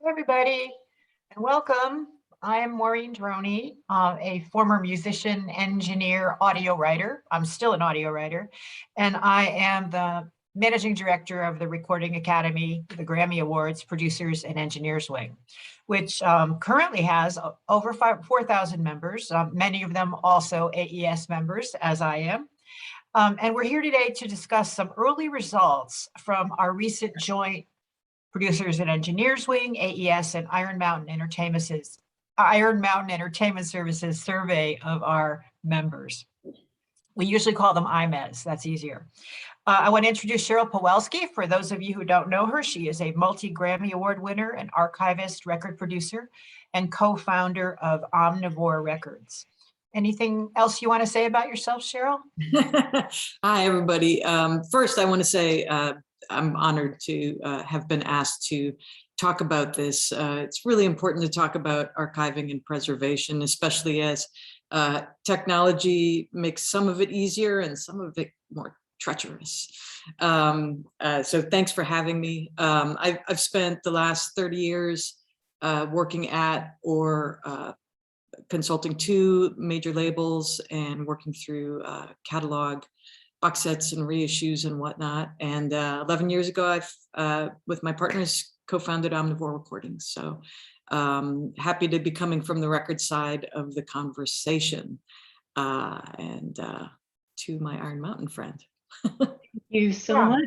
Hey everybody, and welcome. I am Maureen Droney, a former musician, engineer, audio writer. I'm still an audio writer, and I am the managing director of the Recording Academy, the Grammy Awards Producers and Engineers Wing, which currently has over 4,000 members, many of them also AES members, as I am. And we're here today to discuss some early results from our recent joint Producers and Engineers Wing, AES, and Iron Mountain Entertainment Services survey of our members. We usually call them IMES, that's easier. I want to introduce Cheryl Pawelski. For those of you who don't know her, she is a multi-Grammy Award winner, an archivist, record producer, and co-founder of Omnivore Records. Anything else you want to say about yourself, Cheryl? Hi, everybody. First, I want to say I'm honored to have been asked to talk about this. It's really important to talk about archiving and preservation, especially as technology makes some of it easier and some of it more treacherous. So thanks for having me. I've spent the last 30 years working at or consulting to major labels and working through catalog box sets and reissues and whatnot. And 11 years ago, I've, with my partners, co-founded Omnivore Recordings. So happy to be coming from the record side of the conversation. And to my Iron Mountain friend. Thank you so much.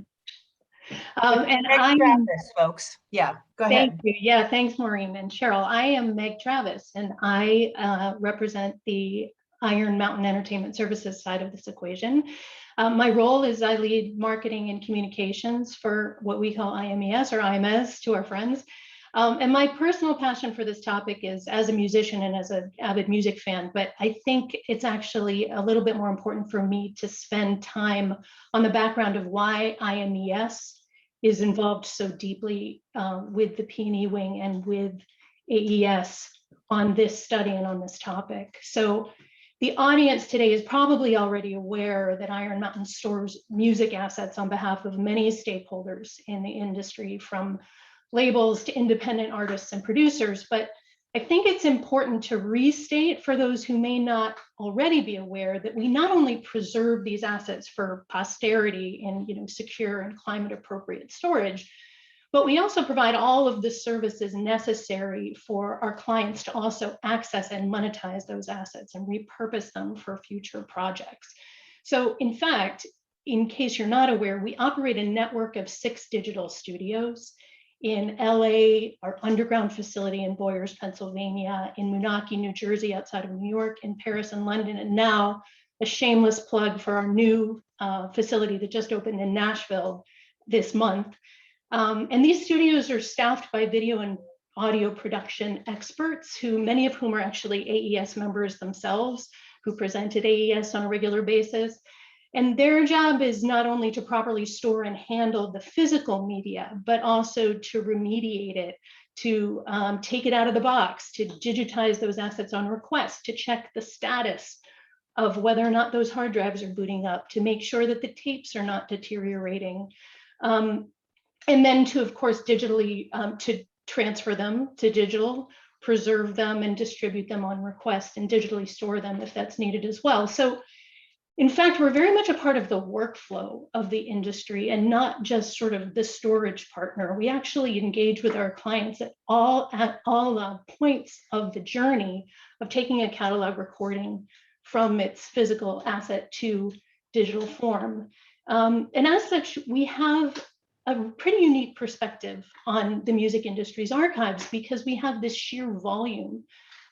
And I'm Travis, folks. Yeah, go ahead. Thank you. Yeah, thanks, Maureen and Cheryl. I am Meg Travis, and I represent the Iron Mountain Entertainment Services side of this equation. My role is I lead marketing and communications for what we call IMES or IMES to our friends. And my personal passion for this topic is as a musician and as an avid music fan, but I think it's actually a little bit more important for me to spend time on the background of why IMES is involved so deeply with the P&E wing and with AES on this study and on this topic. So the audience today is probably already aware that Iron Mountain stores music assets on behalf of many stakeholders in the industry, from labels to independent artists and producers. But I think it's important to restate for those who may not already be aware that we not only preserve these assets for posterity in secure and climate appropriate storage, but we also provide all of the services necessary for our clients to also access and monetize those assets and repurpose them for future projects. So in fact, in case you're not aware, we operate a network of 6 digital studios in LA, our underground facility in Boyers, Pennsylvania, in Moonachie, New Jersey, outside of New York, in Paris and London, and now a shameless plug for our new facility that just opened in Nashville this month. And these studios are staffed by video and audio production experts, many of whom are actually AES members themselves, who present at AES on a regular basis. And their job is not only to properly store and handle the physical media, but also to remediate it, to take it out of the box, to digitize those assets on request, to check the status of whether or not those hard drives are booting up, to make sure that the tapes are not deteriorating. And then to, of course, digitally, to transfer them to digital, preserve them and distribute them on request, and digitally store them if that's needed as well. So in fact, we're very much a part of the workflow of the industry and not just sort of the storage partner. We actually engage with our clients at all points of the journey of taking a catalog recording from its physical asset to digital form. And as such, we have a pretty unique perspective on the music industry's archives because we have this sheer volume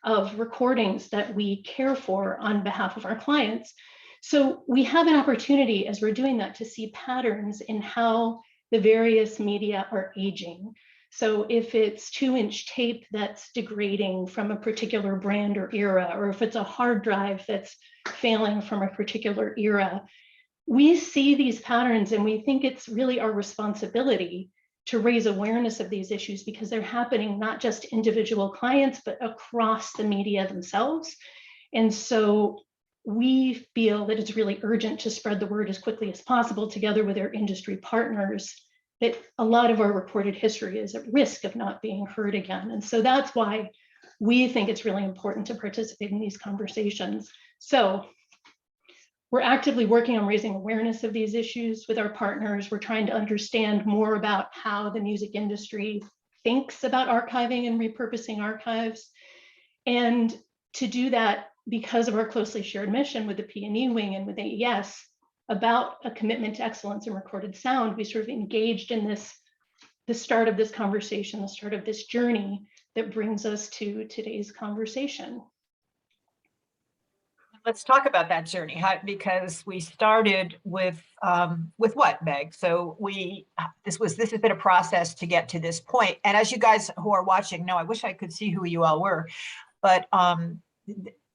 of recordings that we care for on behalf of our clients. So we have an opportunity as we're doing that to see patterns in how the various media are aging. So if it's 2-inch tape that's degrading from a particular brand or era, or if it's a hard drive that's failing from a particular era, we see these patterns and we think it's really our responsibility to raise awareness of these issues because they're happening not just to individual clients, but across the media themselves. And so we feel that it's really urgent to spread the word as quickly as possible together with our industry partners that a lot of our recorded history is at risk of not being heard again. And so that's why we think it's really important to participate in these conversations. So we're actively working on raising awareness of these issues with our partners. We're trying to understand more about how the music industry thinks about archiving and repurposing archives. And to do that, because of our closely shared mission with the P&E wing and with AES about a commitment to excellence in recorded sound, we sort of engaged in this, the start of this conversation, the start of this journey that brings us to today's conversation. Let's talk about that journey, because we started with what, Meg? So this has been a process to get to this point. And as you guys who are watching know, I wish I could see who you all were, but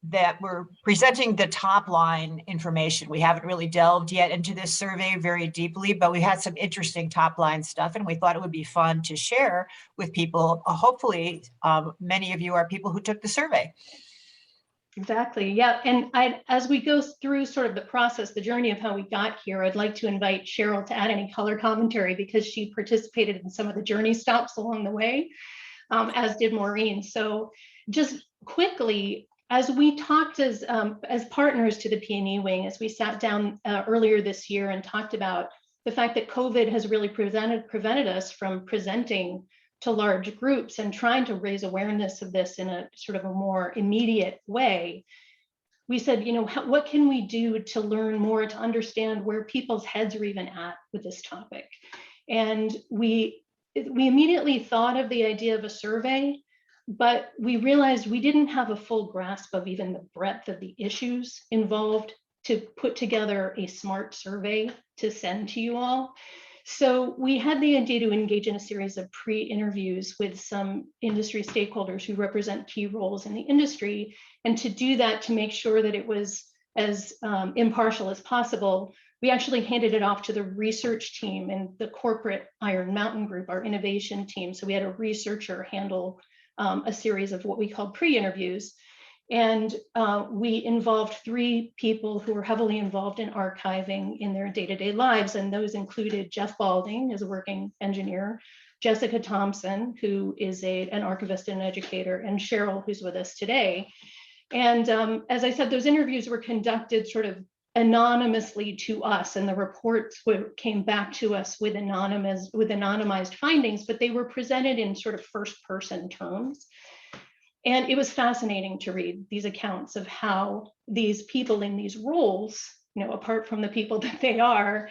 that we're presenting the top line information. We haven't really delved yet into this survey very deeply, but we had some interesting top line stuff, and we thought it would be fun to share with people. Hopefully, many of you are people who took the survey. Exactly. Yeah. And as we go through sort of the process, the journey of how we got here, I'd like to invite Cheryl to add any color commentary because she participated in some of the journey stops along the way, as did Maureen. So just quickly, as we talked as partners to the P&E wing, as we sat down earlier this year and talked about the fact that COVID has really prevented us from presenting to large groups and trying to raise awareness of this in a sort of a more immediate way, we said, you know, what can we do to learn more, to understand where people's heads are even at with this topic? And we immediately thought of the idea of a survey, but we realized we didn't have a full grasp of even the breadth of the issues involved to put together a smart survey to send to you all. So we had the idea to engage in a series of pre-interviews with some industry stakeholders who represent key roles in the industry. And to do that, to make sure that it was as impartial as possible, we actually handed it off to the research team and the corporate Iron Mountain group, our innovation team. So we had a researcher handle a series of what we called pre-interviews. And we involved 3 people who were heavily involved in archiving in their day-to-day lives. And those included Jeff Balding, as a working engineer, Jessica Thompson, who is an archivist and educator, and Cheryl, who's with us today. And as I said, those interviews were conducted sort of anonymously to us, and the reports came back to us with anonymized findings, but they were presented in sort of first-person terms. And it was fascinating to read these accounts of how these people in these roles, you know, apart from the people that they are,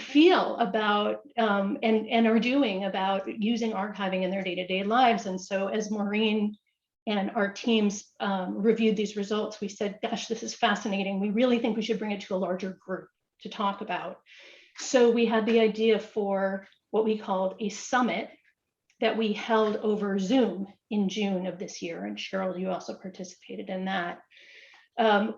feel about and are doing about using archiving in their day-to-day lives. And so as Maureen and our teams reviewed these results, we said, gosh, this is fascinating. We really think we should bring it to a larger group to talk about. So we had the idea for what we called a summit that we held over Zoom in June of this year. And Cheryl, you also participated in that,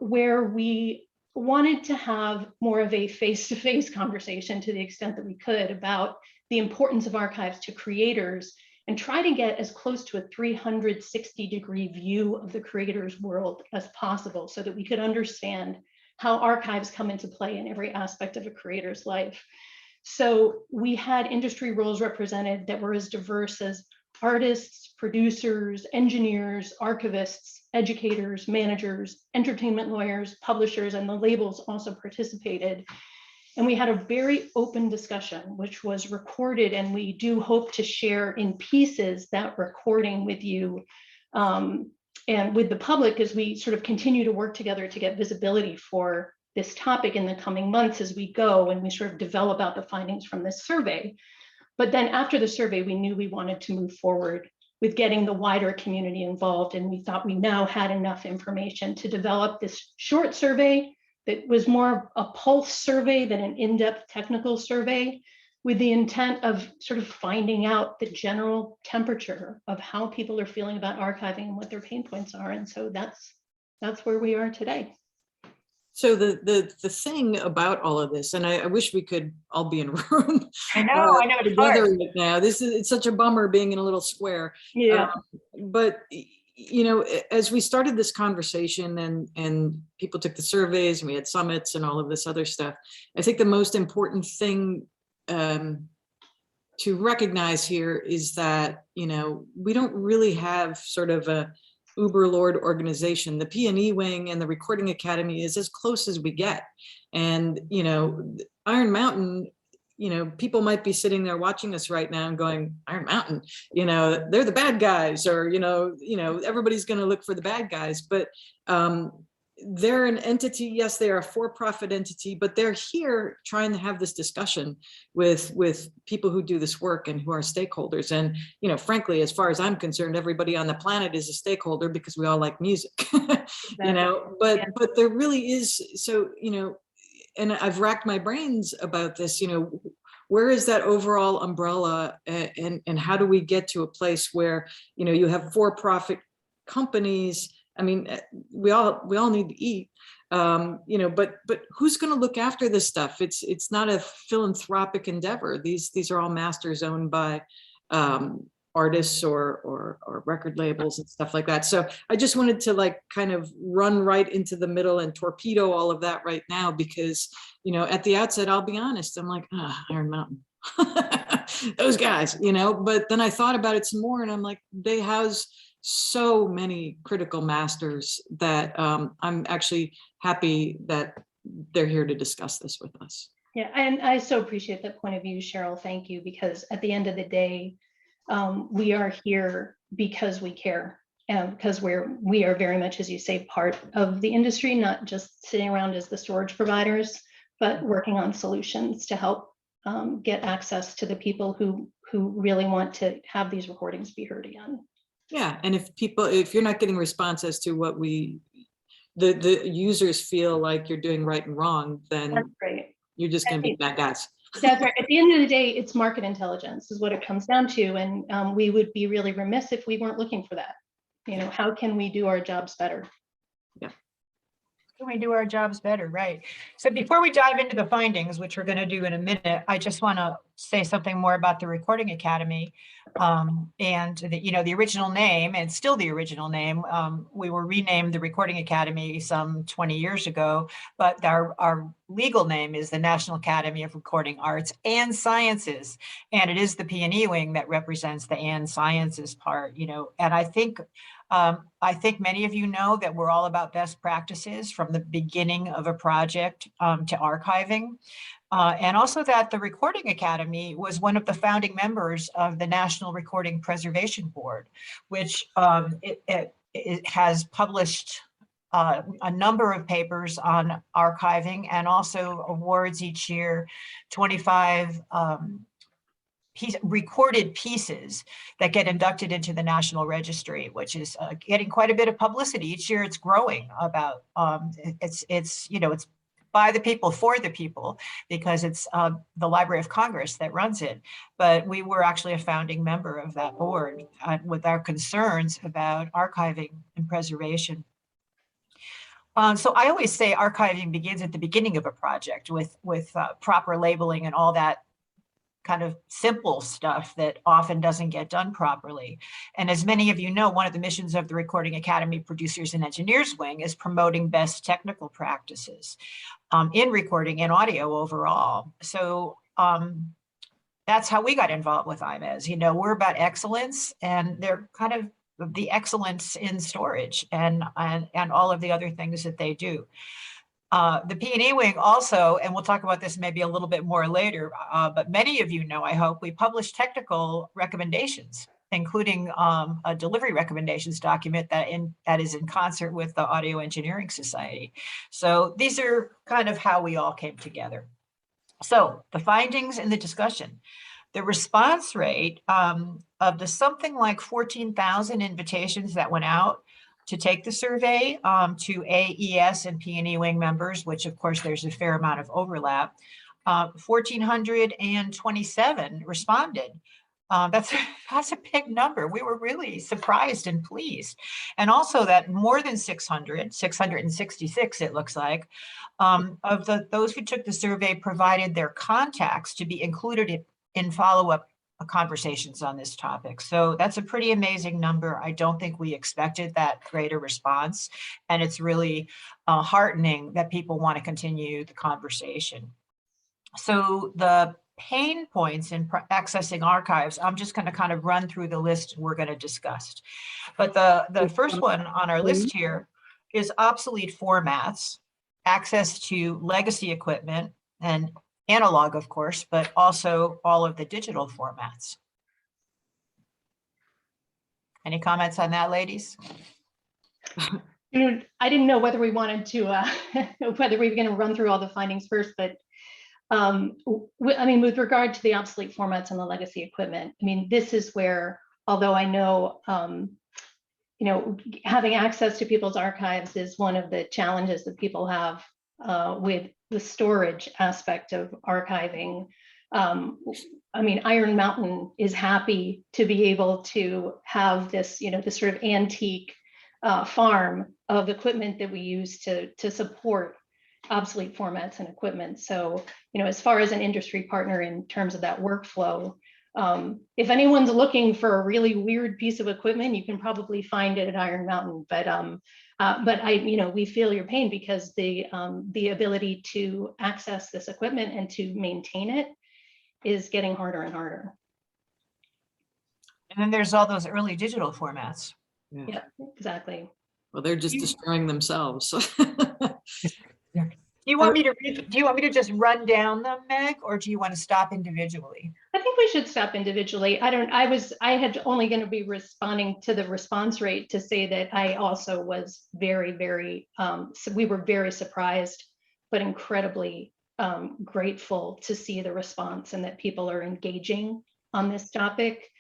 where we wanted to have more of a face-to-face conversation to the extent that we could about the importance of archives to creators and try to get as close to a 360-degree view of the creator's world as possible so that we could understand how archives come into play in every aspect of a creator's life. So we had industry roles represented that were as diverse as artists, producers, engineers, archivists, educators, managers, entertainment lawyers, publishers, and the labels also participated. And we had a very open discussion, which was recorded, and we do hope to share in pieces that recording with you and with the public as we sort of continue to work together to get visibility for this topic in the coming months as we go and we sort of develop out the findings from this survey. But then after the survey, we knew we wanted to move forward with getting the wider community involved. And we thought we now had enough information to develop this short survey that was more a pulse survey than an in-depth technical survey, with the intent of sort of finding out the general temperature of how people are feeling about archiving and what their pain points are. And so that's where we are today. So the thing about all of this, and I wish we could all be in a room. I know it's together hard. right now. It's such a bummer being in a little square. Yeah. But you know, as we started this conversation and people took the surveys and we had summits and all of this other stuff, I think the most important thing to recognize here is that, you know, we don't really have sort of a uber lord organization. The P&E wing and the Recording Academy is as close as we get. And, you know, Iron Mountain, you know, people might be sitting there watching us right now and going, Iron Mountain, you know, they're the bad guys, or, you know, everybody's going to look for the bad guys. But they're an entity. Yes, they are a for-profit entity, but they're here trying to have this discussion with people who do this work and who are stakeholders. And, you know, frankly, as far as I'm concerned, everybody on the planet is a stakeholder because we all like music, you know, but there really is. So, you know, and I've racked my brains about this, you know, where is that overall umbrella, and how do we get to a place where, you know, you have for-profit companies. I mean, we all need to eat, you know, but who's going to look after this stuff? It's not a philanthropic endeavor. These are all masters owned by artists or record labels and stuff like that. So I just wanted to like kind of run right into the middle and torpedo all of that right now, because, you know, at the outset, I'll be honest, I'm like, Iron Mountain, those guys, you know, but then I thought about it some more and I'm like, they house so many critical masters that I'm actually happy that they're here to discuss this with us. Yeah, and I so appreciate that point of view, Cheryl. Thank you, because at the end of the day, we are here because we care, and because we are very much, as you say, part of the industry, not just sitting around as the storage providers, but working on solutions to help get access to the people who really want to have these recordings be heard again. Yeah, and if you're not getting response as to what the users feel like you're doing right and wrong, then that's great. You're just going to be bad guys. That's right. At the end of the day, it's market intelligence is what it comes down to, and we would be really remiss if we weren't looking for that. You know, how can we do our jobs better? Yeah. Can we do our jobs better? Right. So before we dive into the findings, which we're going to do in a minute, I just want to say something more about the Recording Academy, and the original name, and still the original name. We were renamed the Recording Academy some 20 years ago, but our legal name is the National Academy of Recording Arts and Sciences, and it is the P&E wing that represents the and sciences part. You know, and I think many of you know that we're all about best practices from the beginning of a project to archiving. And also that the Recording Academy was one of the founding members of the National Recording Preservation Board, which it has published a number of papers on archiving, and also awards each year 25 recorded pieces that get inducted into the National Registry, which is getting quite a bit of publicity each year. It's growing about it's by the people for the people, because it's the Library of Congress that runs it. But we were actually a founding member of that board with our concerns about archiving and preservation. So I always say archiving begins at the beginning of a project with proper labeling and all that kind of simple stuff that often doesn't get done properly. And as many of you know, one of the missions of the Recording Academy Producers and Engineers Wing is promoting best technical practices in recording and audio overall. So that's how we got involved with IMES. You know, we're about excellence, and they're kind of the excellence in storage and all of the other things that they do. The P&E wing also, and we'll talk about this maybe a little bit more later, but many of you know, I hope, we publish technical recommendations, including a delivery recommendations document that is in concert with the Audio Engineering Society. So these are kind of how we all came together. So the findings and the discussion. The response rate of the something like 14,000 invitations that went out to take the survey to AES and P&E wing members, which of course there's a fair amount of overlap, 1,427 responded. That's a big number. We were really surprised and pleased. And also that more than 666 it looks like, of those who took the survey provided their contacts to be included in follow-up conversations on this topic. So that's a pretty amazing number. I don't think we expected that greater response. And it's really heartening that people want to continue the conversation. So the pain points in accessing archives, I'm just going to kind of run through the list we're going to discuss. But the first one on our list here is obsolete formats, access to legacy equipment and analog, of course, but also all of the digital formats. Any comments on that, ladies? I didn't know whether we wanted to, whether we were going to run through all the findings first, but I mean, with regard to the obsolete formats and the legacy equipment, I mean, this is where, although I know, you know, having access to people's archives is one of the challenges that people have with the storage aspect of archiving. I mean, Iron Mountain is happy to be able to have this, you know, this sort of antique farm of equipment that we use to support obsolete formats and equipment. So, you know, as far as an industry partner in terms of that workflow, if anyone's looking for a really weird piece of equipment, you can probably find it at Iron Mountain. But you know, we feel your pain because the ability to access this equipment and to maintain it is getting harder and harder. And then there's all those early digital formats. Yeah, exactly. Well, they're just destroying themselves. Do you want me to just run down them, Meg, or do you want to stop individually? I think we should stop individually. I had only going to be responding to the response rate to say that I also was very, very, so we were very surprised, but incredibly grateful to see the response and that people are engaging on this topic.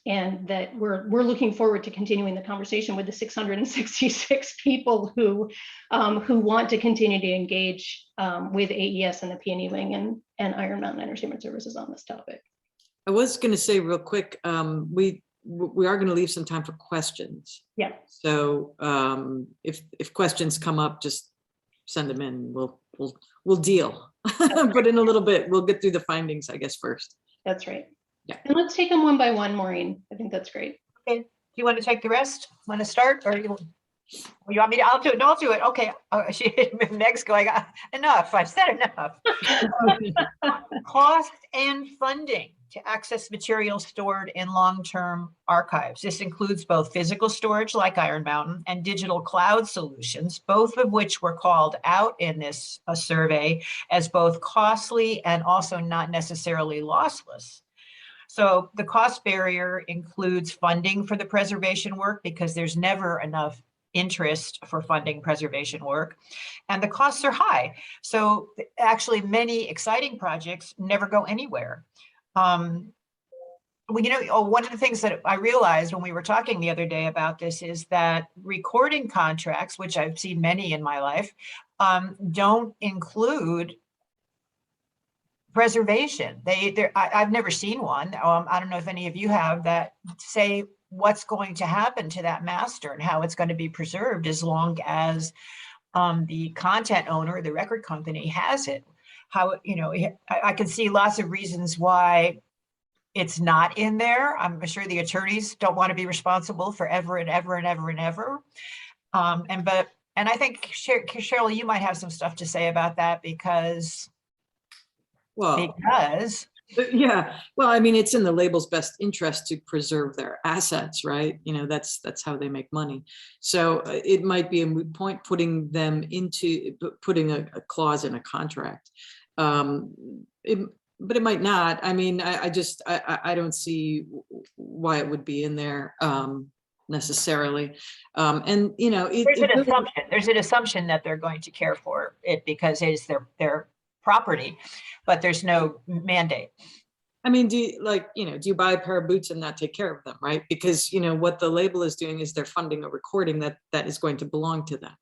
And that we're looking forward to continuing the conversation with the 666 people who want to continue to engage with AES and the P&E Wing and Iron Mountain Entertainment Services on this topic. I was going to say real quick, we are going to leave some time for questions. Yeah. So if questions come up, just send them in. We'll deal. But in a little bit, we'll get through the findings, I guess, first. That's right. Yeah. And let's take them one by one, Maureen. I think that's great. Okay. Do you want to take the rest? Want to start, or you want me to? I'll do it. No, I'll do it. Okay. Meg's going. Enough. I've said enough. Cost and funding to access material stored in long-term archives. This includes both physical storage, like Iron Mountain, and digital cloud solutions, both of which were called out in this survey as both costly and also not necessarily lossless. So the cost barrier includes funding for the preservation work because there's never enough interest for funding preservation work, and the costs are high. So actually many exciting projects never go anywhere. Well, you know, one of the things that I realized when we were talking the other day about this is that recording contracts, which I've seen many in my life, don't include preservation. I've never seen one. I don't know if any of you have, that say what's going to happen to that master and how it's going to be preserved as long as the content owner, the record company, has it. How, you know, I can see lots of reasons why it's not in there. I'm sure the attorneys don't want to be responsible for ever and ever and ever and ever. And I think Cheryl, you might have some stuff to say about that because. Yeah, well, I mean, it's in the label's best interest to preserve their assets, right? You know, that's how they make money. So it might be a moot point putting a clause in a contract. But it might not. I mean, I don't see why it would be in there necessarily. And you know, there's an assumption that they're going to care for it because it is their property, but there's no mandate. I mean, do you buy a pair of boots and not take care of them, right? Because, you know, what the label is doing is they're funding a recording that is going to belong to them.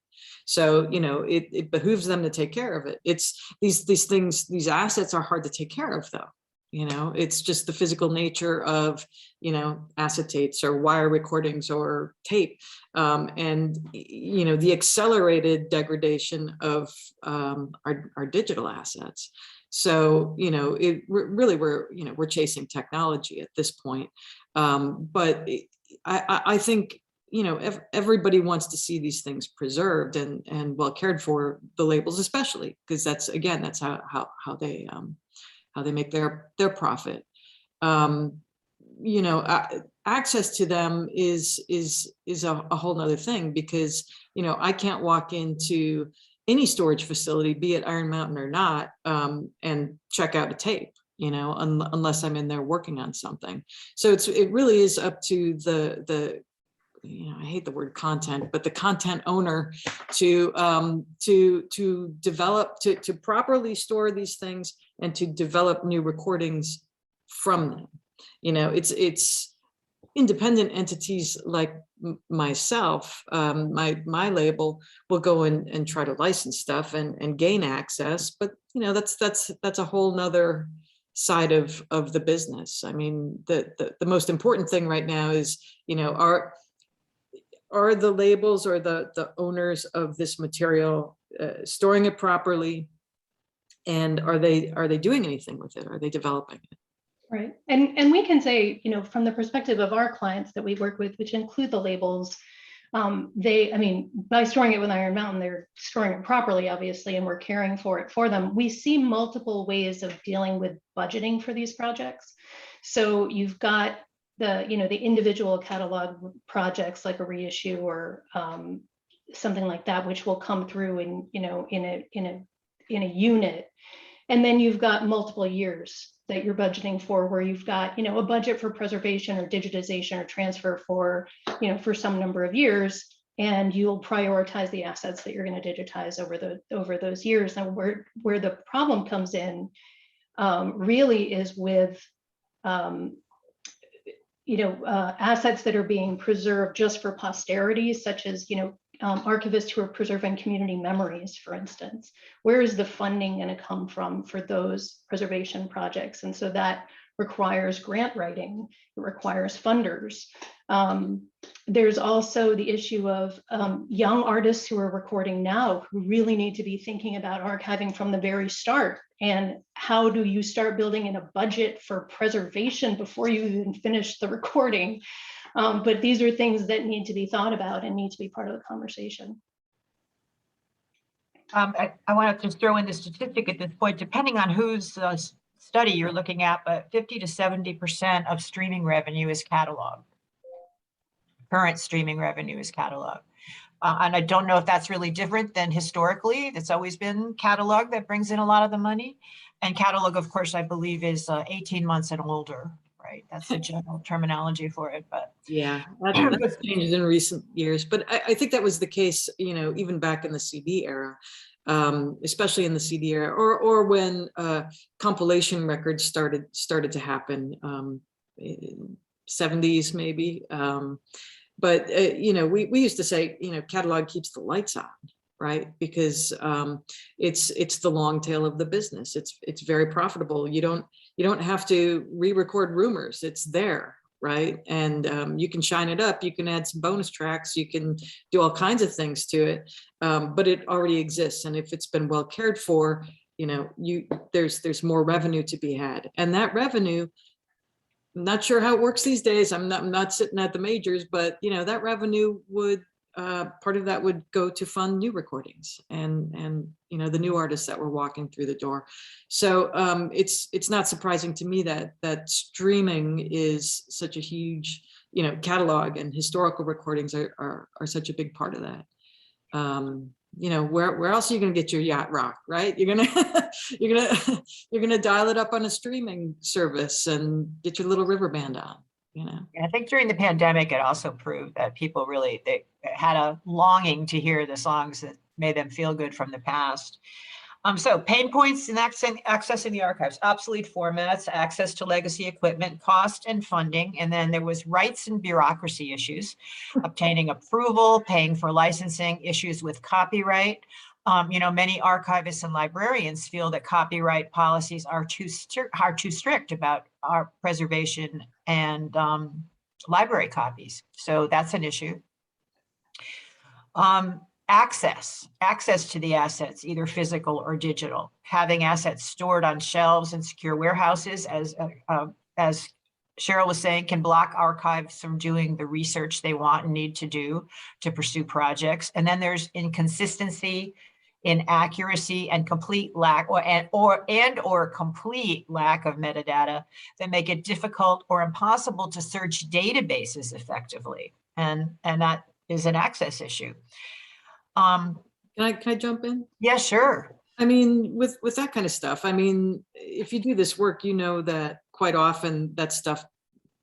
So, you know, it behooves them to take care of it. It's these things, these assets are hard to take care of though. You know, it's just the physical nature of, you know, acetates or wire recordings or tape. And, you know, the accelerated degradation of our digital assets. So, you know, we're chasing technology at this point. But I think, everybody wants to see these things preserved and well cared for, the labels especially, because that's how they make their profit. Access to them is a whole nother thing, because I can't walk into any storage facility, be it Iron Mountain or not, and check out a tape, unless I'm in there working on something. So it really is up to the I hate the word content, but the content owner to develop, to properly store these things and to develop new recordings from them. It's independent entities like myself, my label will go and try to license stuff and gain access, but that's a whole nother side of the business. I mean, the most important thing right now is, are the labels or the owners of this material storing it properly, and are they doing anything with it? Are they developing it? Right. And we can say, from the perspective of our clients that we work with, which include the labels, by storing it with Iron Mountain, they're storing it properly, obviously, and we're caring for it for them. We see multiple ways of dealing with budgeting for these projects. So you've got the individual catalog projects like a reissue or something like that, which will come through in a unit. And then you've got multiple years that you're budgeting for, where you've got, a budget for preservation or digitization or transfer for some number of years, and you'll prioritize the assets that you're going to digitize over those years. And where the problem comes in really is with assets that are being preserved just for posterity, such as, archivists who are preserving community memories, for instance. Where is the funding going to come from for those preservation projects? And so that requires grant writing, it requires funders. There's also the issue of young artists who are recording now, who really need to be thinking about archiving from the very start. And how do you start building in a budget for preservation before you even finish the recording? But these are things that need to be thought about and need to be part of the conversation. I want to just throw in the statistic at this point, depending on whose study you're looking at, but 50 to 70% of streaming revenue is catalog. Current streaming revenue is catalog. And I don't know if that's really different than historically. It's always been catalog that brings in a lot of the money. And catalog, of course, I believe is 18 months and older, right? That's the general terminology for it. But yeah, that's changed in recent years. But I think that was the case, even back in the CD era, especially in the CD era, or when compilation records started to happen, 70s maybe. But we used to say, catalog keeps the lights on, right? Because it's the long tail of the business. It's very profitable. You don't have to re-record rumors. It's there, right? And you can shine it up. You can add some bonus tracks. You can do all kinds of things to it, but it already exists. And if it's been well cared for, there's more revenue to be had, and that revenue. I'm not sure how it works these days. I'm not sitting at the majors, but that revenue would part of that would go to fund new recordings and the new artists that were walking through the door. So it's not surprising to me that streaming is such a huge catalog, and historical recordings are such a big part of that. Where else are you going to get your yacht rock, right? You're gonna dial it up on a streaming service and get your little river band on. I think during the pandemic, it also proved that people they had a longing to hear the songs that made them feel good from the past. So pain points in accessing the archives: obsolete formats, access to legacy equipment, cost and funding. And then there was rights and bureaucracy issues, obtaining approval, paying for licensing, issues with copyright. Many archivists and librarians feel that copyright policies are too strict about our preservation and library copies. So that's an issue. Access to the assets, either physical or digital, having assets stored on shelves and secure warehouses as Cheryl was saying, can block archives from doing the research they want and need to do to pursue projects. And then there's inconsistency, inaccuracy, and complete lack or complete lack of metadata that make it difficult or impossible to search databases effectively. And that is an access issue. Can I jump in? Yeah, sure. I mean, with that kind of stuff, I mean, if you do this work, you know that quite often that stuff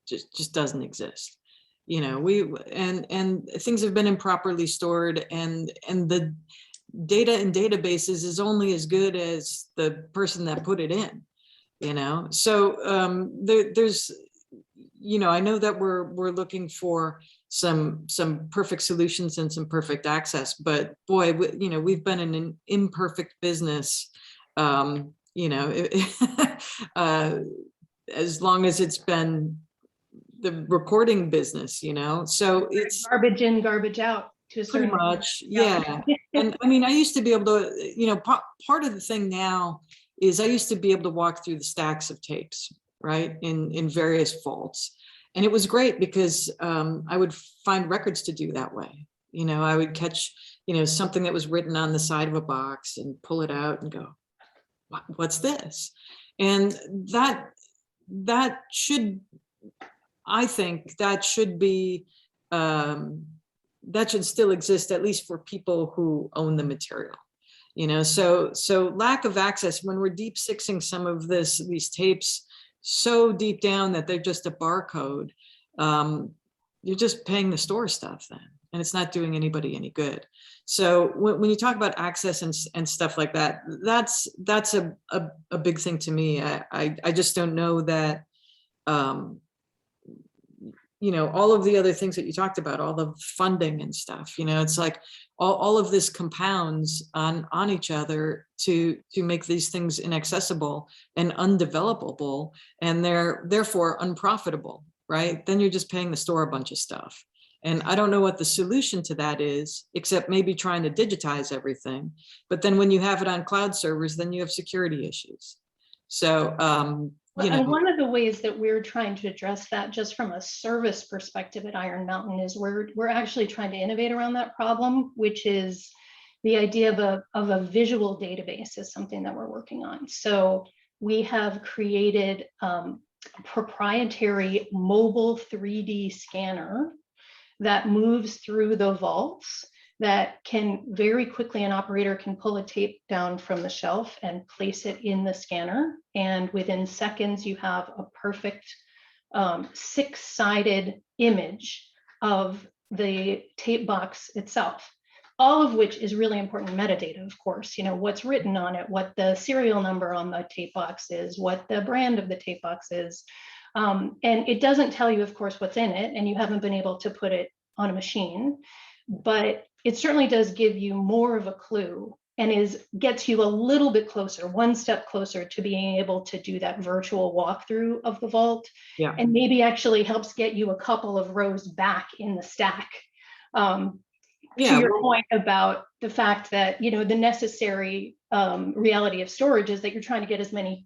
just doesn't exist. You know, and things have been improperly stored, and the data in databases is only as good as the person that put it in. You know, so there's, you know, I know that we're looking for some perfect solutions and some perfect access, but boy, you know, we've been in an imperfect business, you know, as long as it's been the recording business, you know, so it's garbage in, garbage out to a certain pretty much, yeah. And I mean, I used to be able to, you know, part of the thing now is I used to be able to walk through the stacks of tapes, right, in various vaults. And it was great because I would find records to do that way. You know, I would catch, you know, something that was written on the side of a box and pull it out and go, what's this? And that should, I think that should be, that should still exist, at least for people who own the material. You know, so lack of access, when we're deep sixing some of these tapes so deep down that they're just a barcode, you're just paying the store stuff then, and it's not doing anybody any good. So when you talk about access and stuff like that, that's a big thing to me. I just don't know that, you know, all of the other things that you talked about, all the funding and stuff, you know, it's like all of this compounds on each other to make these things inaccessible and undevelopable, and they're therefore unprofitable, right? Then you're just paying the store a bunch of stuff. And I don't know what the solution to that is, except maybe trying to digitize everything. But then when you have it on cloud servers, then you have security issues. So, you know, and one of the ways that we're trying to address that, just from a service perspective at Iron Mountain, is we're actually trying to innovate around that problem, which is the idea of a visual database is something that we're working on. So we have created a proprietary mobile 3D scanner that moves through the vaults, that can very quickly, an operator can pull a tape down from the shelf and place it in the scanner. And within seconds, you have a perfect 6-sided image of the tape box itself, all of which is really important metadata, of course, you know, what's written on it, what the serial number on the tape box is, what the brand of the tape box is. And it doesn't tell you, of course, what's in it, and you haven't been able to put it on a machine, but it certainly does give you more of a clue, and gets you a little bit closer, one step closer to being able to do that virtual walkthrough of the vault. yeah. And maybe actually helps get you a couple of rows back in the stack. To your point about the fact that, you know, the necessary reality of storage is that you're trying to get as many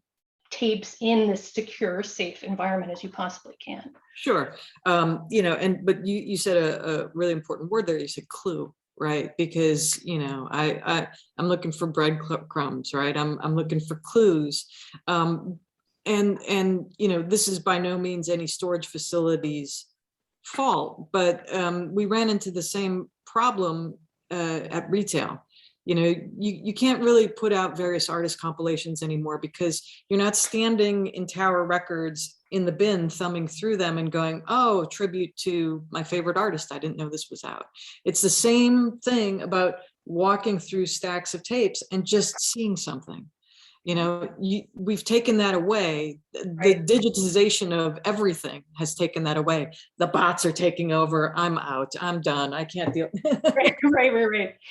tapes in this secure, safe environment as you possibly can. Sure. You know, but you said a really important word there. You said clue, right? Because, you know, I'm looking for breadcrumbs, right? I'm looking for clues. And you know, this is by no means any storage facility's fault, but we ran into the same problem at retail. You know, you can't really put out various artist compilations anymore because you're not standing in Tower Records in the bin, thumbing through them and going, oh, tribute to my favorite artist. I didn't know this was out. It's the same thing about walking through stacks of tapes and just seeing something. You know, we've taken that away. The digitization of everything has taken that away. The bots are taking over. I'm out. I'm done. I can't deal. Right.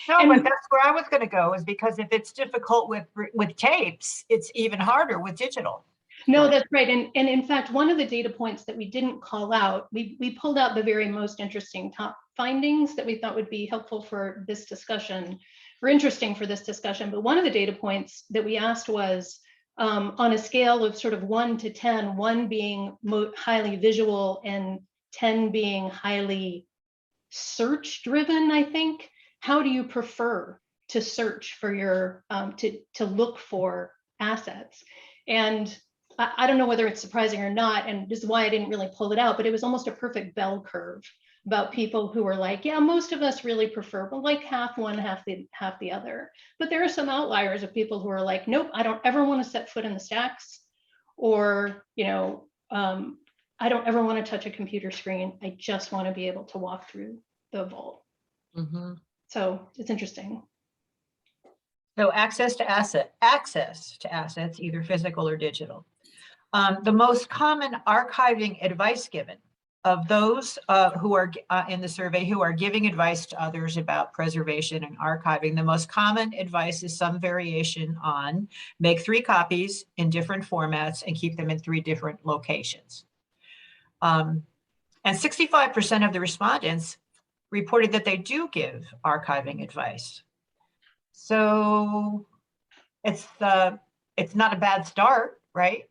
No, but that's where I was going to go, is because if it's difficult with tapes, it's even harder with digital. No, that's right. And in fact, one of the data points that we didn't call out, we pulled out the very most interesting top findings that we thought would be helpful for this discussion, or interesting for this discussion. But one of the data points that we asked was, on a scale of sort of 1 to 10, 1 being highly visual and 10 being highly search driven, I think. How do you prefer to search for your, to look for assets? And I don't know whether it's surprising or not, and this is why I didn't really pull it out, but it was almost a perfect bell curve about people who were like, yeah, most of us really prefer, but like half one, half the other. But there are some outliers of people who are like, nope, I don't ever want to set foot in the stacks, or, you know, I don't ever want to touch a computer screen. I just want to be able to walk through the vault. Mhm. So it's interesting. So access to assets, either physical or digital. The most common archiving advice given of those who are in the survey who are giving advice to others about preservation and archiving, the most common advice is some variation on make 3 copies in different formats and keep them in 3 different locations. And 65% of the respondents reported that they do give archiving advice. So it's not a bad start, right?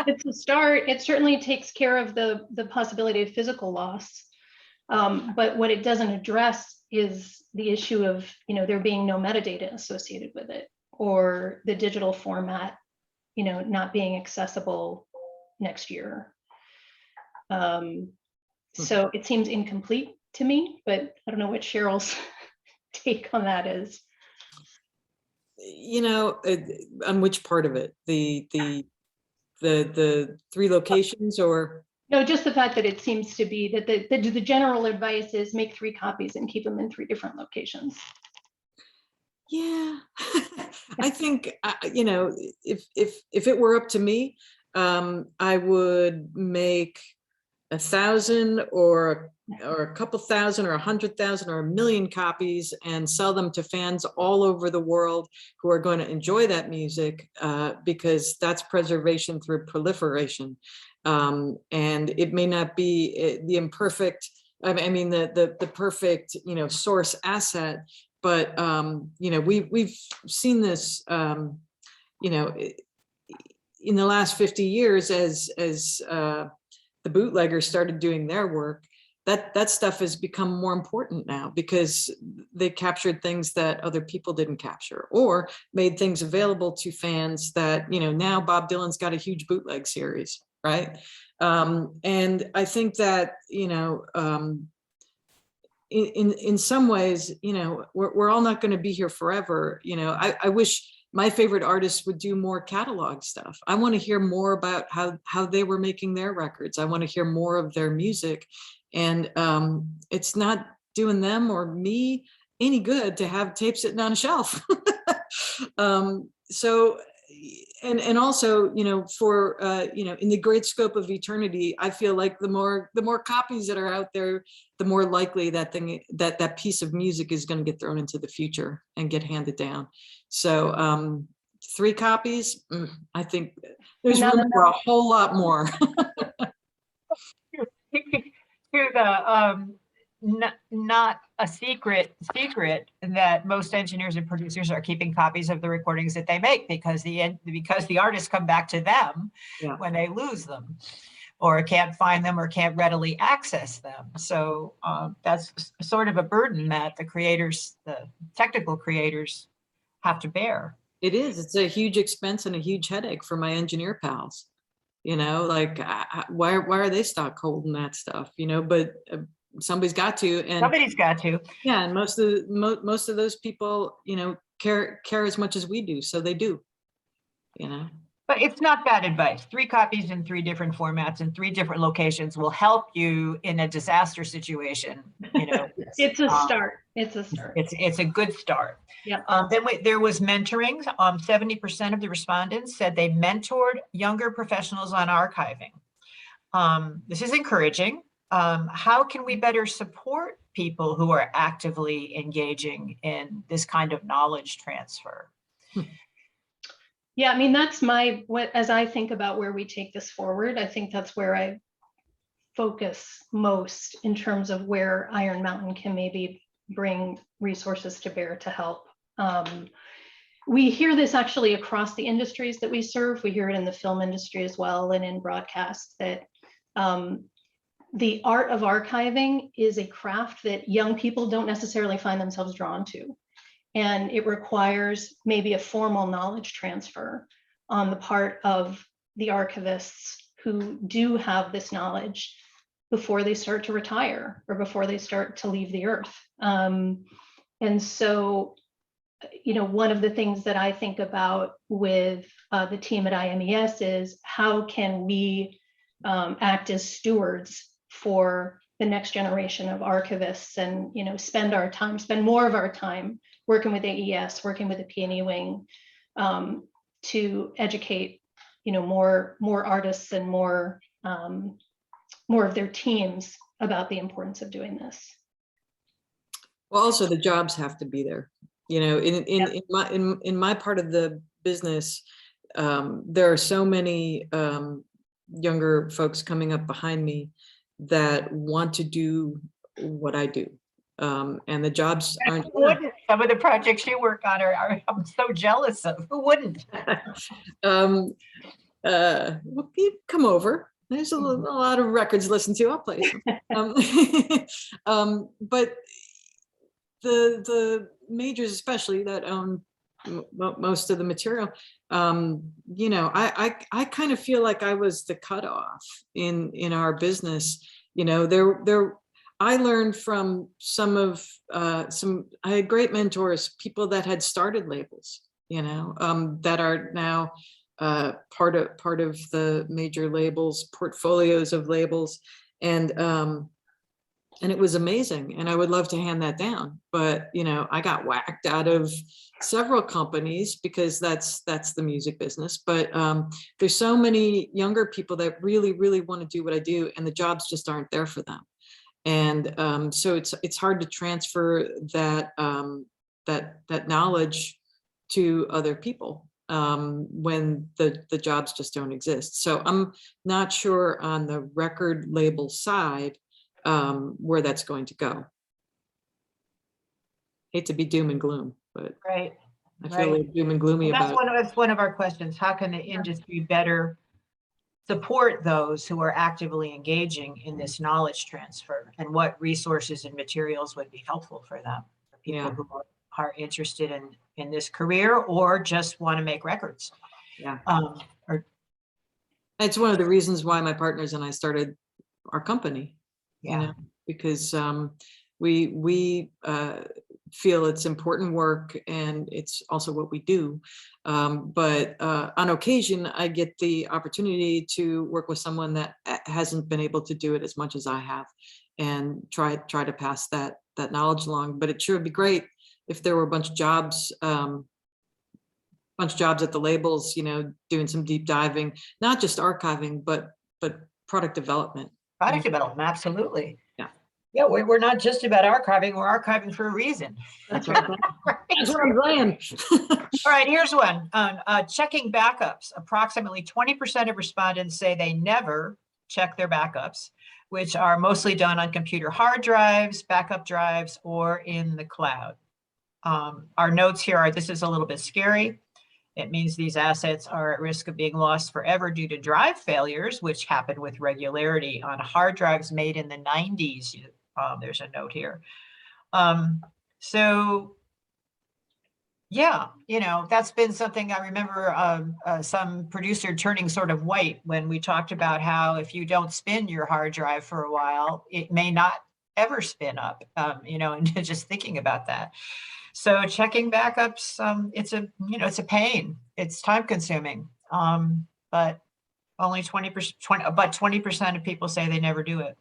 It's a start. It certainly takes care of the possibility of physical loss. But what it doesn't address is the issue of, you know, there being no metadata associated with it, or the digital format, you know, not being accessible next year. So it seems incomplete to me, but I don't know what Cheryl's take on that is. You know, on which part of it? The 3 locations, or? No, just the fact that it seems to be that the general advice is make 3 copies and keep them in 3 different locations. Yeah, I think, you know, if it were up to me, I would make 1,000 or a couple thousand or 100,000 or 1,000,000 copies and sell them to fans all over the world who are going to enjoy that music, because that's preservation through proliferation. And it may not be the imperfect, I mean, the perfect, you know, source asset, but, you know, we've seen this, you know, in the last 50 years as the bootleggers started doing their work, that stuff has become more important now because they captured things that other people didn't capture, or made things available to fans that, you know, now Bob Dylan's got a huge bootleg series, right? And I think that, you know, in some ways, you know, we're all not going to be here forever. You know, I wish my favorite artists would do more catalog stuff. I want to hear more about how they were making their records. I want to hear more of their music. And it's not doing them or me any good to have tapes sitting on a shelf. So, and also, you know, for, you know, in the great scope of eternity, I feel like the more copies that are out there, the more likely that piece of music is going to get thrown into the future and get handed down. So 3 copies, I think there's room for a whole lot more. To the not a secret that most engineers and producers are keeping copies of the recordings that they make because the artists come back to them when they lose them, or can't find them, or can't readily access them. So that's sort of a burden that the creators, the technical creators, have to bear. It is. It's a huge expense and a huge headache for my engineer pals. You know, like why are they stock holding that stuff? You know, but somebody's got to, and somebody's got to. Yeah, and most of those people, you know, care as much as we do, so they do. You know. But it's not bad advice. 3 copies in 3 different formats in 3 different locations will help you in a disaster situation. You know, it's a start. It's a start. It's a good start. Yeah. Then there was mentoring. 70% of the respondents said they mentored younger professionals on archiving. This is encouraging. How can we better support people who are actively engaging in this kind of knowledge transfer? Yeah, I mean, that's as I think about where we take this forward, I think that's where I focus most in terms of where Iron Mountain can maybe bring resources to bear to help. we hear this actually across the industries that we serve. We hear it in the film industry as well, and in broadcast, that the art of archiving is a craft that young people don't necessarily find themselves drawn to. And it requires maybe a formal knowledge transfer on the part of the archivists who do have this knowledge before they start to retire or before they start to leave the earth. And so, you know, one of the things that I think about with the team at IMES is how can we act as stewards for the next generation of archivists, and, you know, spend more of our time working with AES, working with the P&E wing, to educate, you know, more artists and more of their teams about the importance of doing this. Well, also the jobs have to be there. You know, in my part of the business, there are so many younger folks coming up behind me that want to do what I do. And the jobs aren't. Who wouldn't? Some of the projects you work on are I'm so jealous of. Who wouldn't? Well, you come over. There's a lot of records to listen to. I'll play some. But the majors, especially, that own most of the material, you know, I kind of feel like I was the cutoff in our business. You know, I learned from I had great mentors, people that had started labels, you know, that are now part of the major labels, portfolios of labels, and it was amazing. And I would love to hand that down, but, you know, I got whacked out of several companies because that's the music business. But there's so many younger people that really, really want to do what I do, and the jobs just aren't there for them. And so it's hard to transfer that that knowledge to other people when the jobs just don't exist. So I'm not sure on the record label side where that's going to go. Hate to be doom and gloom, but Right. I feel like doom and gloomy Well, about it. that's one of our questions. How can the industry better support those who are actively engaging in this knowledge transfer, and what resources and materials would be helpful for them, for people who are interested in this career or just want to make records? Yeah. It's one of the reasons why my partners and I started our company. You know, because we feel it's important work, and it's also what we do. But on occasion, I get the opportunity to work with someone that hasn't been able to do it as much as I have, and try to pass that knowledge along. But it sure would be great if there were a bunch of jobs at the labels, you know, doing some deep diving, not just archiving, but product development. Product development, absolutely. Yeah, we're not just about archiving, we're archiving for a reason. That's right. That's what I'm saying. All right, here's one. Checking backups. Approximately 20% of respondents say they never check their backups, which are mostly done on computer hard drives, backup drives, or in the cloud. Our notes here are, this is a little bit scary. It means these assets are at risk of being lost forever due to drive failures, which happen with regularity on hard drives made in the 90s. There's a note here. So yeah, you know, that's been something I remember some producer turning sort of white when we talked about how if you don't spin your hard drive for a while, it may not ever spin up, you know, and just thinking about that. So checking backups, it's a pain. It's time consuming, but only 20% of people say they never do it.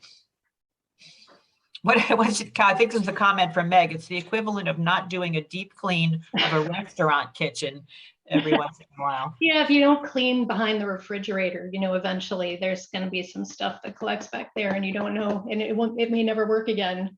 I think this is a comment from Meg. It's the equivalent of not doing a deep clean of a restaurant kitchen every once in a while. Yeah, if you don't clean behind the refrigerator, you know, eventually there's going to be some stuff that collects back there, and you don't know, and it may never work again.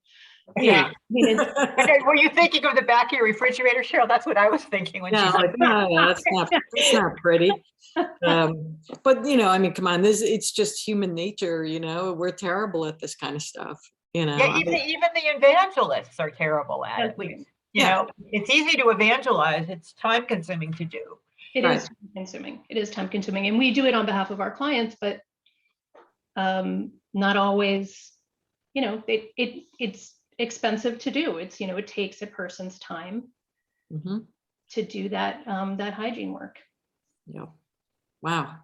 Yeah. Okay, were you thinking of the back of your refrigerator, Cheryl? That's what I was thinking when she said, no, that's not pretty. But you know, I mean, come on, it's just human nature. You know, we're terrible at this kind of stuff. You know, yeah, even the evangelists are terrible at it. You know, it's easy to evangelize. It's time consuming to do. It is time consuming. It is time consuming, and we do it on behalf of our clients, but not always. You know, it's expensive to do. It's, you know, it takes a person's time to do that that hygiene work. Yeah. Wow.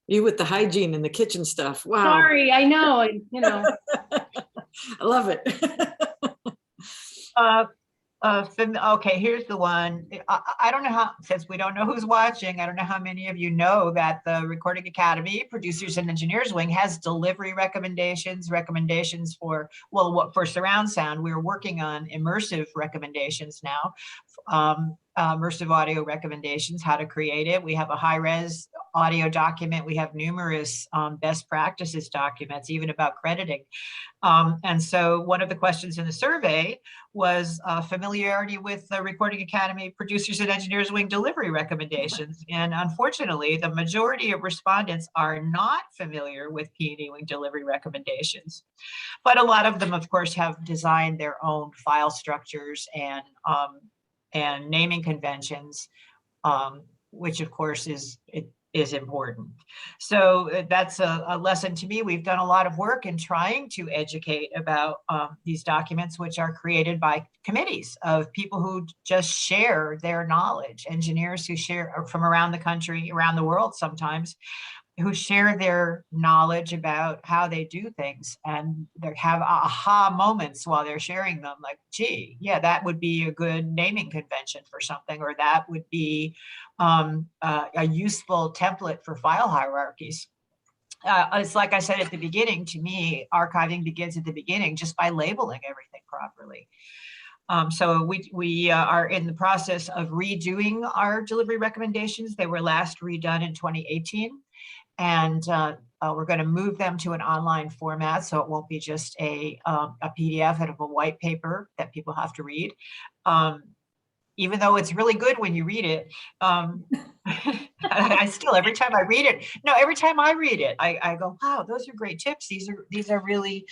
You with the hygiene and the kitchen stuff. Wow. Sorry, I know. You know. I love it. Okay, here's the one. I don't know how, since we don't know who's watching, I don't know how many of you know that the Recording Academy Producers and Engineers Wing has delivery recommendations for, well, what for surround sound. We're working on immersive recommendations now, immersive audio recommendations, how to create it. We have a high-res audio document. We have numerous best practices documents, even about crediting. And so one of the questions in the survey was familiarity with the Recording Academy Producers and Engineers Wing delivery recommendations. And unfortunately, the majority of respondents are not familiar with P&E Wing delivery recommendations. But a lot of them, of course, have designed their own file structures and naming conventions, which of course is important. So that's a lesson to me. We've done a lot of work in trying to educate about these documents, which are created by committees of people who just share their knowledge, engineers who share from around the country, around the world sometimes, who share their knowledge about how they do things, and they have aha moments while they're sharing them, like, gee, yeah, that would be a good naming convention for something, or that would be a useful template for file hierarchies. It's like I said at the beginning, to me, archiving begins at the beginning just by labeling everything properly. So we are in the process of redoing our delivery recommendations. They were last redone in 2018. And we're going to move them to an online format, so it won't be just a PDF out of a white paper that people have to read. Even though it's really good when you read it, I still, every time I read it, I go, wow, those are great tips. These are really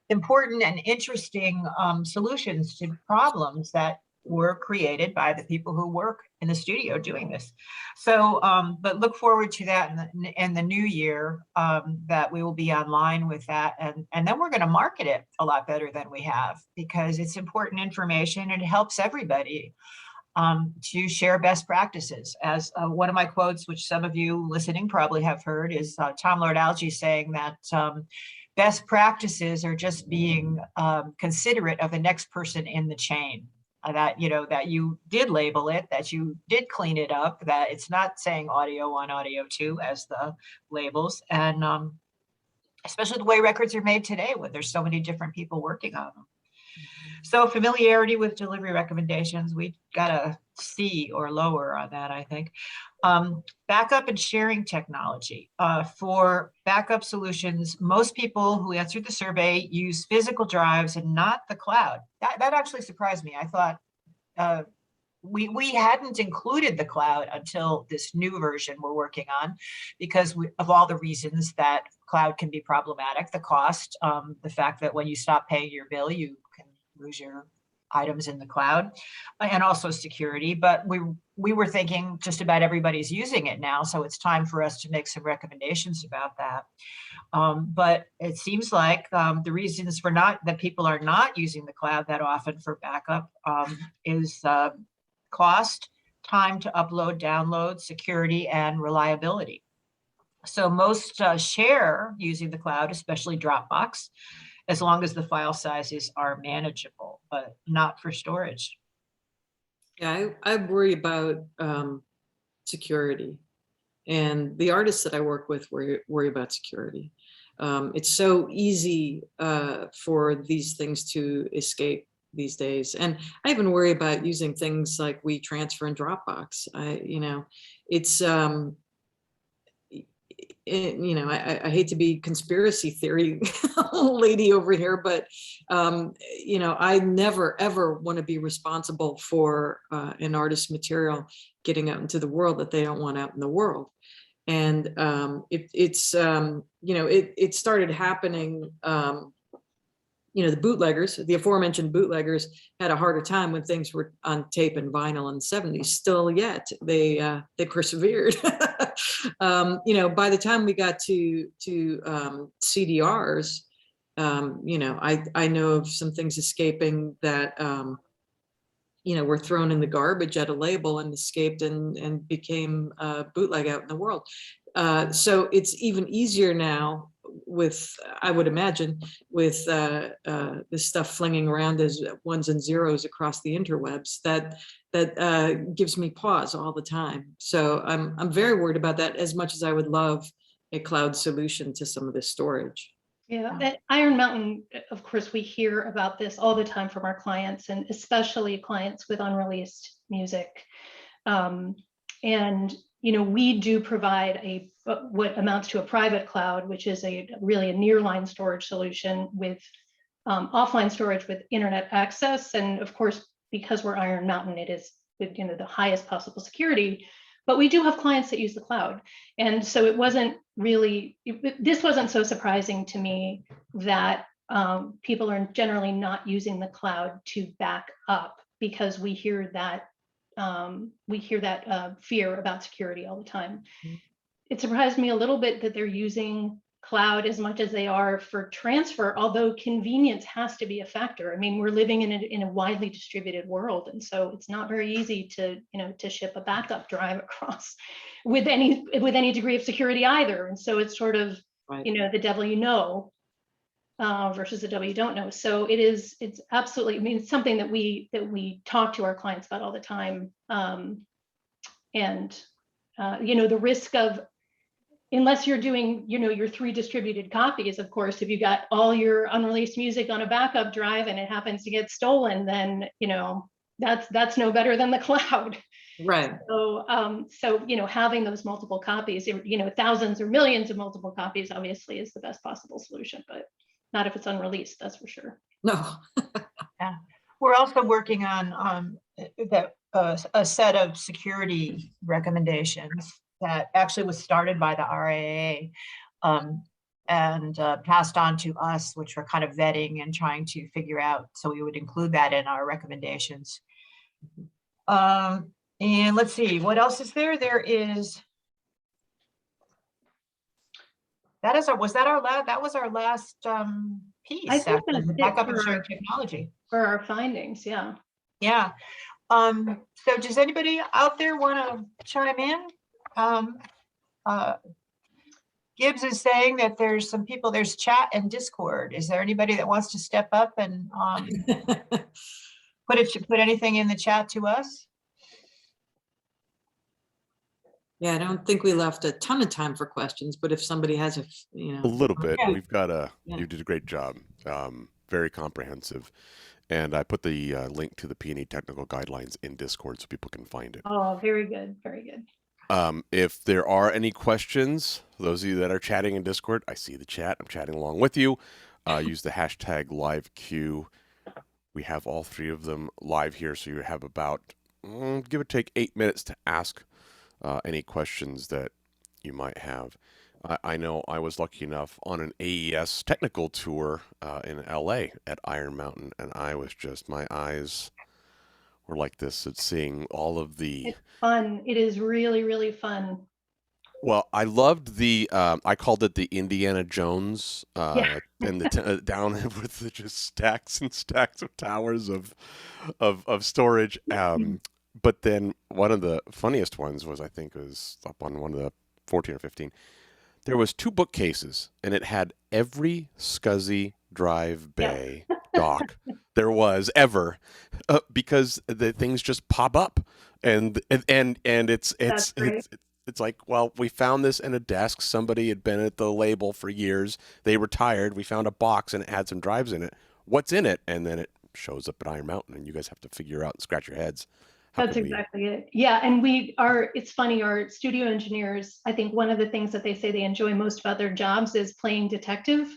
important and interesting solutions to problems that were created by the people who work in the studio doing this. So, but look forward to that in the new year, that we will be online with that. And then we're going to market it a lot better than we have, because it's important information and it helps everybody to share best practices. As one of my quotes, which some of you listening probably have heard, is Tom Lord-Alge saying that best practices are just being considerate of the next person in the chain. That, you know, that you did label it, that you did clean it up, that it's not saying audio 1, audio 2 as the labels. And especially the way records are made today, when there's so many different people working on them. So familiarity with delivery recommendations, we got a C or lower on that, I think. Backup and sharing technology. For backup solutions, most people who answered the survey use physical drives and not the cloud. That actually surprised me. I thought we hadn't included the cloud until this new version we're working on, because of all the reasons that cloud can be problematic, the cost, the fact that when you stop paying your bill, you can lose your items in the cloud, and also security. But we were thinking just about everybody's using it now, so it's time for us to make some recommendations about that. But it seems like the reasons for that people are not using the cloud that often for backup is cost, time to upload, download, security, and reliability. So most share using the cloud, especially Dropbox, as long as the file sizes are manageable, but not for storage. Yeah, I worry about security, and the artists that I work with worry about security. It's so easy for these things to escape these days, and I even worry about using things like WeTransfer and Dropbox. It's I hate to be conspiracy theory lady over here, but I never ever want to be responsible for an artist's material getting out into the world that they don't want out in the world. And it started happening the bootleggers, the aforementioned bootleggers, had a harder time when things were on tape and vinyl in the 70s. Still yet, they persevered. By the time we got to CDRs, I know of some things escaping that were thrown in the garbage at a label and escaped and became bootleg out in the world. So it's even easier now with, I would imagine, with this stuff flinging around as ones and zeros across the interwebs, that gives me pause all the time. So I'm very worried about that, as much as I would love a cloud solution to some of this storage. Yeah, at Iron Mountain, of course, we hear about this all the time from our clients, and especially clients with unreleased music. We do provide what amounts to a private cloud, which is really a nearline storage solution with offline storage with internet access. And of course, because we're Iron Mountain, it is with the highest possible security. But we do have clients that use the cloud. And so this wasn't so surprising to me that people are generally not using the cloud to back up, because we hear that fear about security all the time. Mm-hmm. It surprised me a little bit that they're using cloud as much as they are for transfer, although convenience has to be a factor. I mean, we're living in a widely distributed world, and so it's not very easy to ship a backup drive across with any degree of security either. And so it's sort of right. The devil versus the devil you don't know. So it's absolutely, it's something that we talk to our clients about all the time. The risk of, unless you're doing, your 3 distributed copies, of course, if you got all your unreleased music on a backup drive and it happens to get stolen, then, that's no better than the cloud. Right. So having those multiple copies, thousands or millions of multiple copies, obviously is the best possible solution, but not if it's unreleased, that's for sure. No. Yeah. We're also working on a set of security recommendations that actually was started by the RAA and passed on to us, which we're kind of vetting and trying to figure out. So we would include that in our recommendations. And let's see, what else is there? There is, that was our last piece. I think that's the backup and sharing technology. For our findings, yeah. Yeah. So does anybody out there want to chime in? Gibbs is saying that there's chat and Discord. Is there anybody that wants to step up and put anything in the chat to us? Yeah, I don't think we left a ton of time for questions, but if somebody has a little bit, yeah. We've got you did a great job, very comprehensive. And I put the link to the P&E technical guidelines in Discord so people can find it. Oh, very good, very good. If there are any questions, for those of you that are chatting in Discord, I see the chat. I'm chatting along with you. Use the hashtag LiveQ. We have all 3 of them live here, so you have about, give or take, 8 minutes to ask any questions that you might have. I know I was lucky enough on an AES technical tour in LA at Iron Mountain, and I was just, my eyes were like this at seeing all of the... It's fun. It is really, really fun. Well, I loved the, I called it the Indiana Jones, and the down with the just stacks and stacks of towers of storage. But then one of the funniest ones was, I think it was up on one of the 14 or 15. There was 2 bookcases, and it had every SCSI drive bay dock there was ever, because the things just pop up, and it's like, well, we found this in a desk. Somebody had been at the label for years. They retired. We found a box and it had some drives in it. What's in it? And then it shows up at Iron Mountain, and you guys have to figure out and scratch your heads. That's exactly it. Yeah, and it's funny, our studio engineers, I think one of the things that they say they enjoy most about their jobs is playing detective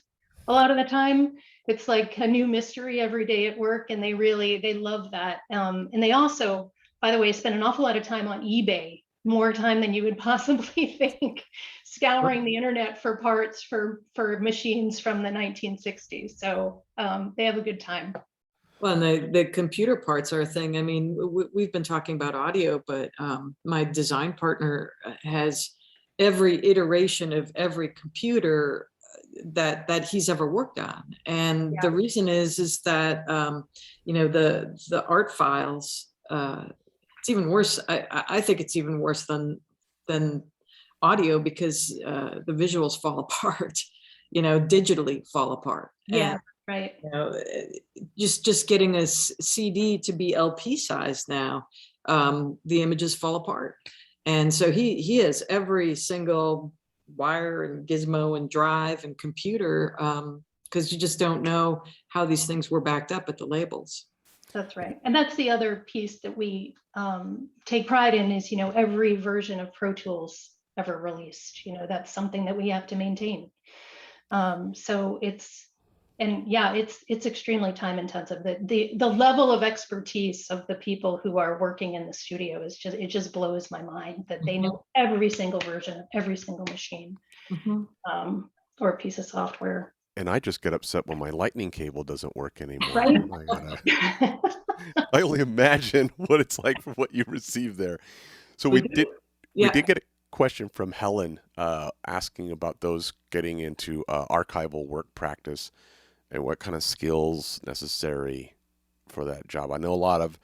a lot of the time. It's like a new mystery every day at work, and they love that. And they also, by the way, spend an awful lot of time on eBay more time than you would possibly think, scouring the internet for parts for machines from the 1960s. So they have a good time. Well, and the computer parts are a thing. I mean, we've been talking about audio, but my design partner has every iteration of every computer that he's ever worked on. And the reason is that, you know, the art files, it's even worse. I think it's even worse than audio, because the visuals fall apart, you know, digitally fall apart. Yeah. And, right. you know, just getting a CD to be LP size now, the images fall apart. And so he has every single wire and gizmo and drive and computer, because you just don't know how these things were backed up at the labels. That's right. And that's the other piece that we take pride in is, you know, every version of Pro Tools ever released, you know, that's something that we have to maintain. So it's extremely time intensive. The level of expertise of the people who are working in the studio is just, it just blows my mind that they know every single version of every single machine, or piece of software. And I just get upset when my lightning cable doesn't work anymore. Right? I only imagine what it's like for what you received there. So we did get a question from Helen asking about those getting into archival work practice and what kind of skills necessary for that job. I know a lot of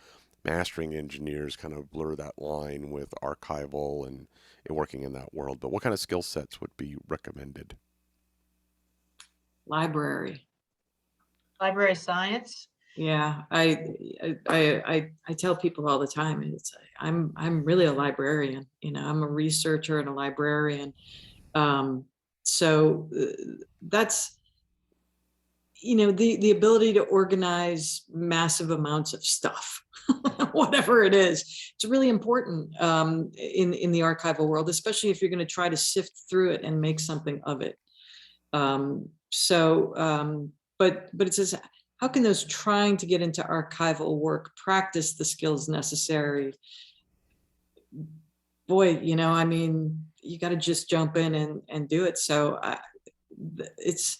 mastering engineers kind of blur that line with archival and working in that world, but what kind of skill sets would be recommended? Library science. Yeah, I tell people all the time, it's I'm really a librarian, you know, I'm a researcher and a librarian. So that's, you know, the ability to organize massive amounts of stuff, whatever it is, it's really important in the archival world, especially if you're going to try to sift through it and make something of it. But it says, how can those trying to get into archival work practice the skills necessary? Boy, you know, I mean, you got to just jump in and do it. So it's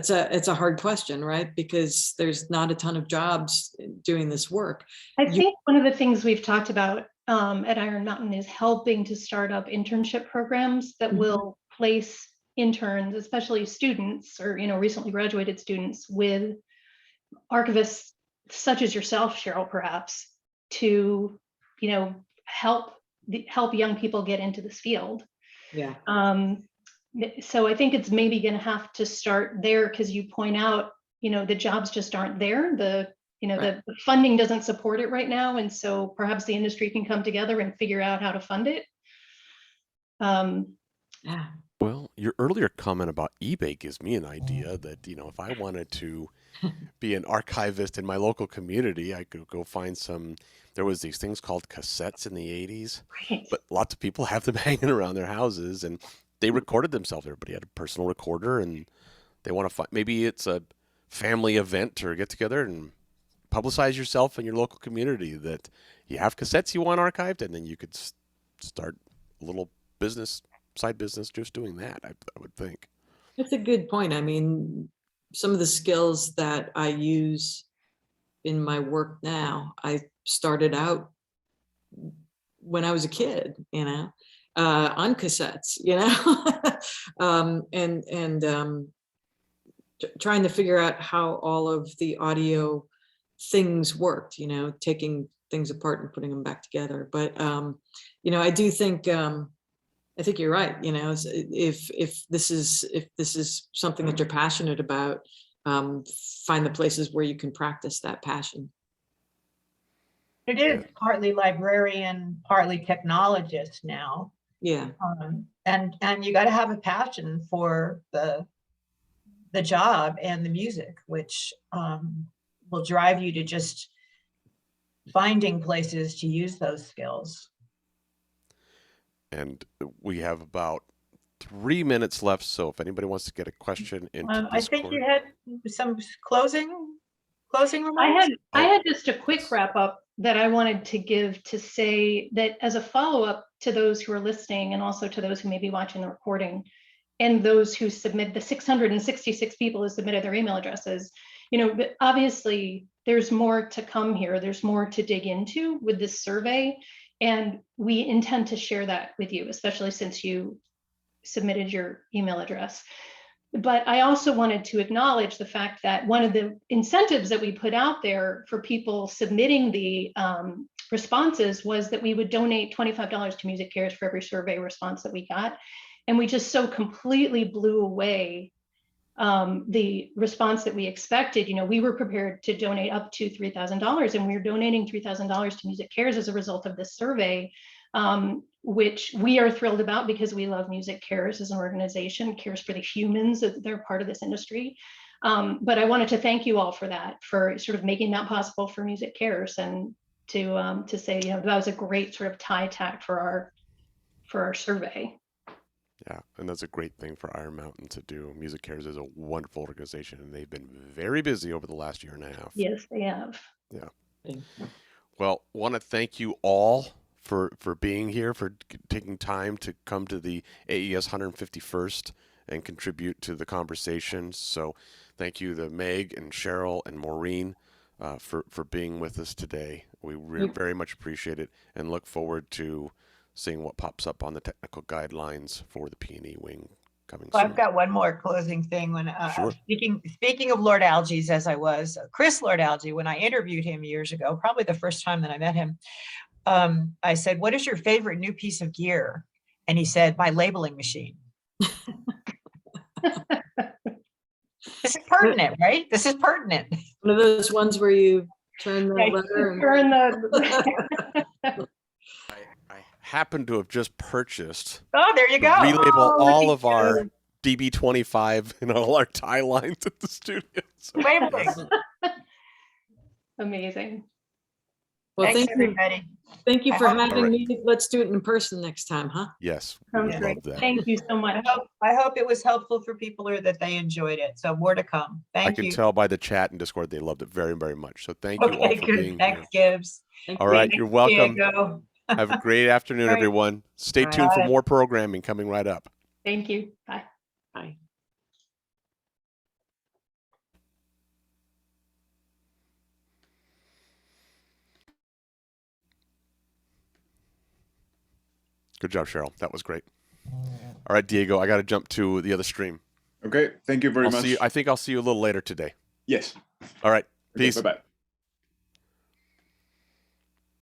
a hard question, right? Because there's not a ton of jobs doing this work. I think one of the things we've talked about at Iron Mountain is helping to start up internship programs that will place interns, especially students or, you know, recently graduated students, with archivists such as yourself, Cheryl, perhaps, to, you know, help young people get into this field. Yeah. So I think it's maybe going to have to start there, because you point out, you know, the jobs just aren't there. The funding doesn't support it right now, and so perhaps the industry can come together and figure out how to fund it. Yeah. Well, your earlier comment about eBay gives me an idea that, you know, if I wanted to be an archivist in my local community, I could go find there was these things called cassettes in the 80s, Right. but lots of people have them hanging around their houses and they recorded themselves. Everybody had a personal recorder and they want to find, maybe it's a family event or get together and publicize yourself in your local community that you have cassettes you want archived, and then you could start a little side business just doing that, I would think. That's a good point. I mean, some of the skills that I use in my work now, I started out when I was a kid, you know, on cassettes, you know, and trying to figure out how all of the audio things worked, you know, taking things apart and putting them back together. But, you know, I do think, I think you're right. You know, if this is something that you're passionate about, find the places where you can practice that passion. It is partly librarian, partly technologist now. Yeah. And you got to have a passion for the job and the music, which will drive you to just finding places to use those skills. And we have about 3 minutes left, so if anybody wants to get a question into I think you had some closing remarks. I had just a quick wrap up that I wanted to give, to say that as a follow-up to those who are listening, and also to those who may be watching the recording, and those who submit, the 666 people who submitted their email addresses. But obviously there's more to come here. There's more to dig into with this survey, and we intend to share that with you, especially since you submitted your email address. But I also wanted to acknowledge the fact that one of the incentives that we put out there for people submitting the responses was that we would donate $25 to Music Cares for every survey response that we got. And we just so completely blew away the response that we expected. We were prepared to donate up to $3,000, and we were donating $3,000 to Music Cares as a result of this survey, which we are thrilled about because we love Music Cares as an organization, cares for the humans, they're part of this industry. But I wanted to thank you all for that, for sort of making that possible for Music Cares, and to say, that was a great sort of tie tack for our survey. Yeah, and that's a great thing for Iron Mountain to do. Music Cares is a wonderful organization, and they've been very busy over the last year and a half. Yes, they have. Yeah. Well, want to thank you all for being here, for taking time to come to the AES 151st and contribute to the conversation. So thank you to Meg and Cheryl and Maureen for being with us today. We very much appreciate it and look forward to seeing what pops up on the technical guidelines for the P&E wing coming soon. I've got one more closing thing. When Sure. speaking of Lord Alges, as I was, Chris Lord Alge, when I interviewed him years ago, probably the first time that I met him, I said, "What is your favorite new piece of gear?" And he said, "My labeling machine." This is pertinent, right? This is pertinent. One of those ones where you turn the letter and Turn the I happen to have just purchased Oh, there you go. relabel all of look at our you. DB25 and all our tie lines at the studio. So, Labeling. Amazing. well, Thanks, thank you. everybody. Thank you I for hope- having me. Let's do it in person next time, huh? yes, we Sounds would great. love that. Thank you so much. I hope it was helpful for people, or that they enjoyed it. So more to come. I Thank can you. tell by the chat and Discord they loved it very, very much. So thank you all Okay, for good. being Thanks, here. Gibbs. Thank All you. right, you're welcome. Diego. Have a great afternoon, All right. everyone. Stay All tuned for right. more programming coming right up. Thank you. Bye. Bye. Good job, Cheryl. That was great. All right, Diego, I got to jump to the other stream. Okay, thank you very much. I think I'll see you a little later today. Yes. All right, Okay, peace. bye-bye.